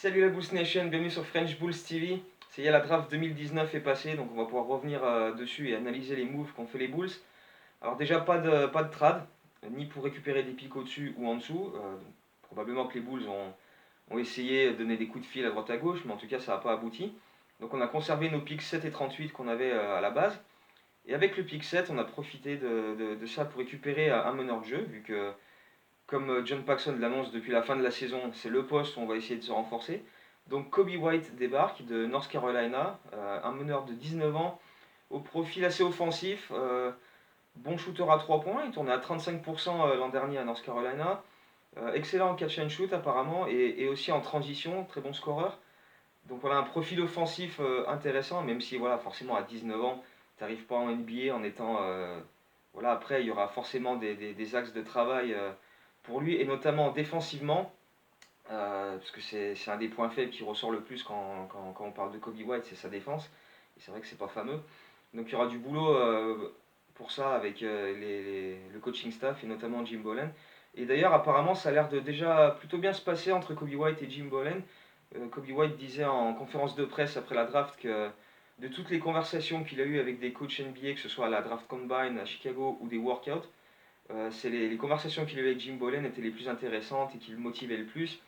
Salut la Bulls Nation, bienvenue sur French Bulls TV. Ça y est, la draft 2019 est passée, donc on va pouvoir revenir dessus et analyser les moves qu'ont fait les Bulls. Alors déjà, pas de trade, ni pour récupérer des pics au-dessus ou en dessous. Donc, probablement que les Bulls ont essayé de donner des coups de fil à droite à gauche, mais en tout cas ça n'a pas abouti. Donc on a conservé nos pics 7 et 38 qu'on avait à la base. Et avec le pick 7, on a profité de ça pour récupérer un meneur de jeu, vu que comme John Paxson l'annonce depuis la fin de la saison, c'est le poste où on va essayer de se renforcer. Donc Kobe White débarque de North Carolina, un meneur de 19 ans, au profil assez offensif, bon shooter à 3 points, il tournait à 35% l'an dernier à North Carolina, excellent en catch and shoot apparemment, et aussi en transition, très bon scoreur. Donc voilà un profil offensif intéressant, même si voilà, forcément à 19 ans, tu n'arrives pas en NBA en étant... voilà, après, il y aura forcément des axes de travail pour lui, et notamment défensivement, parce que c'est un des points faibles qui ressort le plus quand on parle de Kobe White, c'est sa défense. Et c'est vrai que c'est pas fameux. Donc il y aura du boulot pour ça avec le coaching staff et notamment Jim Boylen. Et d'ailleurs, apparemment, ça a l'air de déjà plutôt bien se passer entre Kobe White et Jim Boylen. Kobe White disait en conférence de presse après la draft que de toutes les conversations qu'il a eues avec des coachs NBA, que ce soit à la draft combine à Chicago ou des workouts, c'est les conversations qu'il a eues avec Jim Boylen étaient les plus intéressantes et qui le motivaient le plus.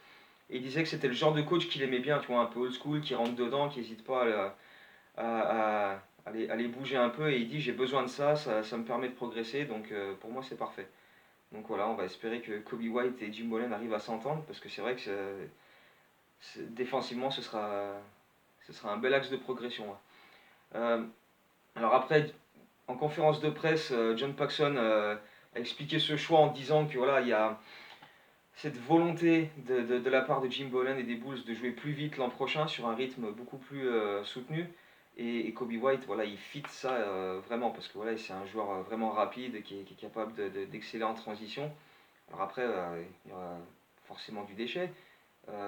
Et il disait que c'était le genre de coach qu'il aimait bien, tu vois, un peu old school, qui rentre dedans, qui n'hésite pas à les bouger un peu. Et il dit j'ai besoin de ça me permet de progresser, donc pour moi c'est parfait. Donc voilà, on va espérer que Kobe White et Jim Boylen arrivent à s'entendre, parce que c'est vrai que défensivement ce sera un bel axe de progression. Ouais. Alors après, en conférence de presse, John Paxson a expliqué ce choix en disant que voilà, il y a cette volonté de la part de Jim Boylen et des Bulls de jouer plus vite l'an prochain sur un rythme beaucoup plus soutenu. Et Kobe White, voilà, il fit ça vraiment parce que voilà, c'est un joueur vraiment rapide qui est capable d'exceller en transition. Alors après, il y aura forcément du déchet.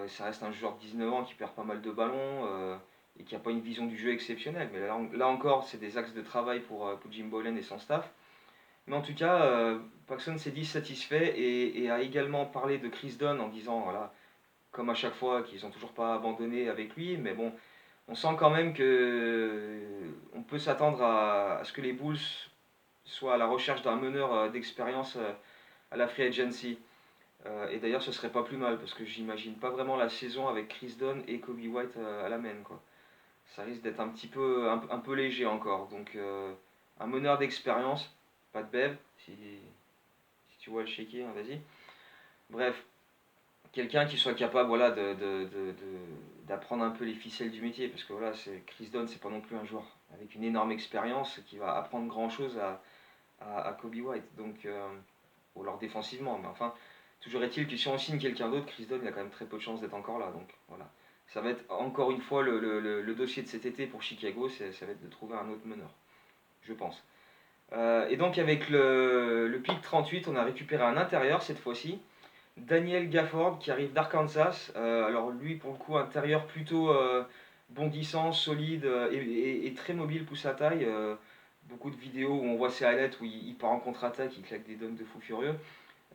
Ça reste un joueur de 19 ans qui perd pas mal de ballons et qui n'a pas une vision du jeu exceptionnelle. Mais là encore, c'est des axes de travail pour Jim Boylen et son staff. Mais en tout cas, Paxson s'est dit satisfait et a également parlé de Chris Dunn en disant, voilà, comme à chaque fois, qu'ils n'ont toujours pas abandonné avec lui. Mais bon, on sent quand même que on peut s'attendre à ce que les Bulls soient à la recherche d'un meneur d'expérience à la free agency. Et d'ailleurs, ce serait pas plus mal parce que j'imagine pas vraiment la saison avec Chris Dunn et Kobe White à la main, quoi. Ça risque d'être un peu léger encore. Donc, un meneur d'expérience, pas de bev, si tu vois le shaker, hein, vas-y. Bref, quelqu'un qui soit capable voilà, d'apprendre un peu les ficelles du métier. Parce que voilà, Chris Dunn, c'est pas non plus un joueur avec une énorme expérience qui va apprendre grand chose à Kobe White. Donc, ou alors défensivement, mais enfin, toujours est-il que si on signe quelqu'un d'autre, Chris Dunn, il a quand même très peu de chances d'être encore là. Donc voilà. Ça va être encore une fois le dossier de cet été pour Chicago, ça va être de trouver un autre meneur, je pense. Et donc avec le pick 38, on a récupéré un intérieur cette fois-ci. Daniel Gafford qui arrive d'Arkansas. Alors lui pour le coup intérieur plutôt bondissant, solide et très mobile, pousse à taille. Beaucoup de vidéos où on voit ses highlights où il part en contre-attaque, il claque des dunks de fou furieux.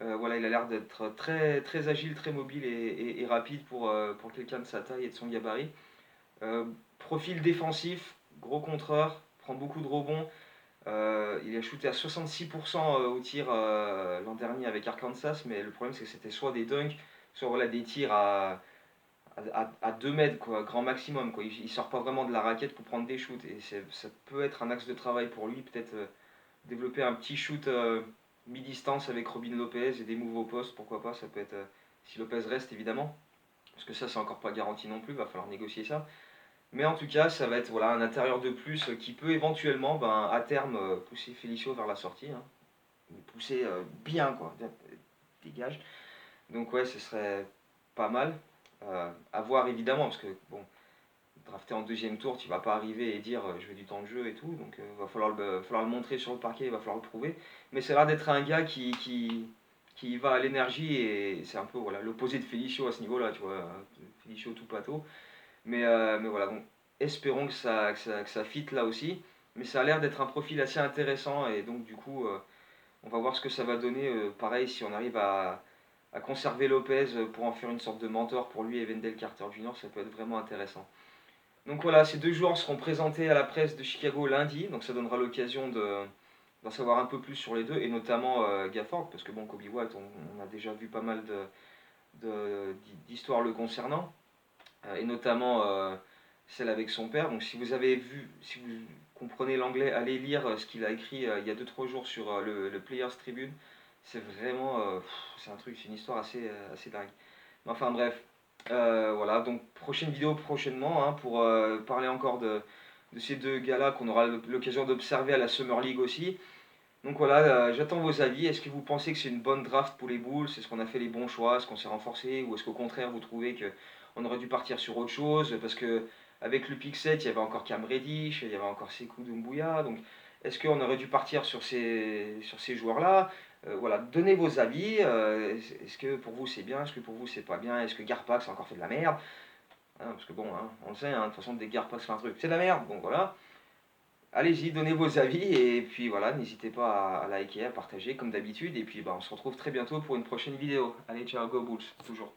Voilà, il a l'air d'être très, très agile, très mobile et rapide pour quelqu'un de sa taille et de son gabarit. Profil défensif, gros contreur, prend beaucoup de rebonds. Il a shooté à 66% au tir l'an dernier avec Arkansas, mais le problème c'est que c'était soit des dunks, soit voilà, des tirs à 2 mètres, quoi, grand maximum. Quoi. Il sort pas vraiment de la raquette pour prendre des shoots, et ça peut être un axe de travail pour lui, peut-être développer un petit shoot mi-distance avec Robin Lopez et des moves au poste, pourquoi pas, ça peut être, si Lopez reste évidemment, parce que ça c'est encore pas garanti non plus, va falloir négocier ça. Mais en tout cas, ça va être voilà, un intérieur de plus qui peut éventuellement, à terme, pousser Felicio vers la sortie. Hein. Pousser bien, quoi. Dégage. Donc ouais, ce serait pas mal. À voir évidemment, parce que bon, drafté en deuxième tour, tu vas pas arriver et dire je veux du temps de jeu et tout. Donc va falloir le montrer sur le parquet, il va falloir le prouver. Mais ça a l'air d'être un gars qui va à l'énergie et c'est un peu voilà, l'opposé de Felicio à ce niveau-là, tu vois. Felicio tout plateau. Mais voilà, donc espérons que ça fit là aussi. Mais ça a l'air d'être un profil assez intéressant et donc du coup, on va voir ce que ça va donner. Pareil, si on arrive à conserver Lopez pour en faire une sorte de mentor pour lui et Wendell Carter Jr., ça peut être vraiment intéressant. Donc voilà, ces deux joueurs seront présentés à la presse de Chicago lundi, donc ça donnera l'occasion d'en savoir un peu plus sur les deux, et notamment Gafford, parce que bon, Kobe White, on a déjà vu pas mal d'histoires le concernant, et notamment celle avec son père. Donc si vous avez vu, si vous comprenez l'anglais, allez lire ce qu'il a écrit il y a 2-3 jours sur le Players Tribune. C'est vraiment, c'est un truc, c'est une histoire assez dingue. Mais enfin bref, voilà, donc prochaine vidéo prochainement pour parler encore de ces deux gars-là qu'on aura l'occasion d'observer à la Summer League aussi. Donc voilà, j'attends vos avis. Est-ce que vous pensez que c'est une bonne draft pour les Bulls? Est-ce qu'on a fait les bons choix? Est-ce qu'on s'est renforcé? Ou est-ce qu'au contraire, vous trouvez qu'on aurait dû partir sur autre chose? Parce que avec le pick 7, il y avait encore Cam Reddish, il y avait encore Sekou Doumbouya. Donc est-ce qu'on aurait dû partir sur ces joueurs-là? Voilà, donnez vos avis. Est-ce que pour vous c'est bien? Est-ce que pour vous c'est pas bien? Est-ce que Garpax a encore fait de la merde? Parce que bon, on le sait, de toute façon, dès que Garpax fait un truc, c'est de la merde. Donc voilà. Allez-y, donnez vos avis et puis voilà, n'hésitez pas à liker, à partager comme d'habitude. Et puis on se retrouve très bientôt pour une prochaine vidéo. Allez, ciao, go Bulls, toujours.